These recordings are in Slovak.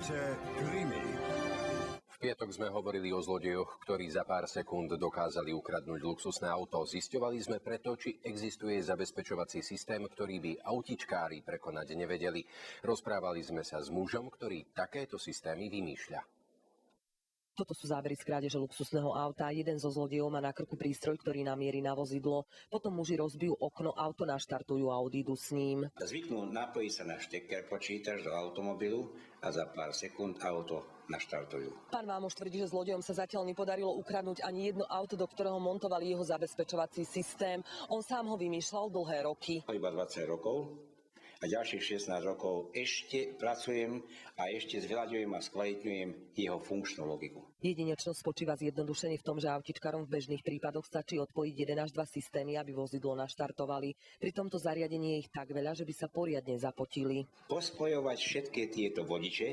Počúvate Krimi. V piatok sme hovorili o zlodejoch, ktorí za pár sekúnd dokázali ukradnúť luxusné auto. Zisťovali sme preto, či existuje zabezpečovací systém, ktorý by autičkári prekonať nevedeli. Rozprávali sme sa s mužom, ktorý takéto systémy vymýšľa. Toto sú zábery z krádeže luxusného auta. Jeden zo zlodejov má na krku prístroj, ktorý namierí na vozidlo. Potom muži rozbijú okno, auto naštartujú a odídu s ním. Zvyknú napojiť sa na šteker počítač do automobilu a za pár sekúnd auto naštartujú. Pán Vámoš tvrdí, že zlodejom sa zatiaľ nepodarilo ukradnúť ani jedno auto, do ktorého montovali jeho zabezpečovací systém. On sám ho vymýšľal dlhé roky. Iba 20 rokov. A ďalších 16 rokov ešte pracujem a ešte zveľaďujem a skvalitňujem jeho funkčnú logiku. Jedinečnosť spočíva zjednodušene v tom, že autičkárom v bežných prípadoch stačí odpojiť 1 až 2 systémy, aby vozidlo naštartovali. Pri tomto zariadení je ich tak veľa, že by sa poriadne zapotili. Pospojovať všetky tieto vodiče,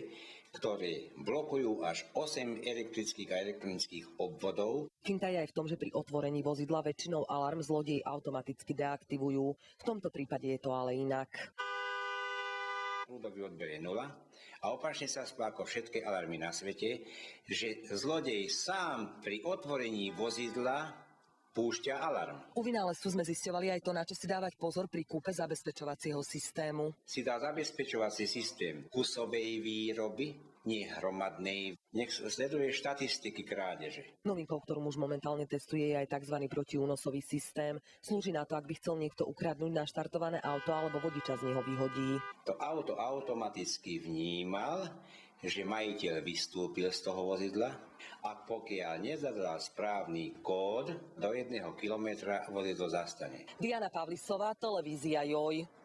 ktoré blokujú až 8 elektrických a elektronických obvodov. Finta je aj v tom, že pri otvorení vozidla väčšinou alarm zlodeji automaticky deaktivujú. V tomto prípade je to ale inak. Prúdový odber je 0 a opačne sa spá ako všetky alarmy na svete, že zlodej sám pri otvorení vozidla púšťa alarm. U vynálezcu sme zisťovali aj to, na čo si dávať pozor pri kúpe zabezpečovacieho systému. Si dá zabezpečovací systém kusovej výroby, nie hromadnej. Nech sleduje štatistiky krádeže. Novinkou, ktorú muž momentálne testuje, je aj tzv. Protiúnosový systém. Slúži na to, ak by chcel niekto ukradnúť naštartované auto alebo vodiča z neho vyhodí. To auto automaticky vnímal, že majiteľ vystúpil z toho vozidla a pokiaľ nezadal správny kód, do 1 kilometra vozidlo zastane. Diana Pavlisová, televízia JOJ.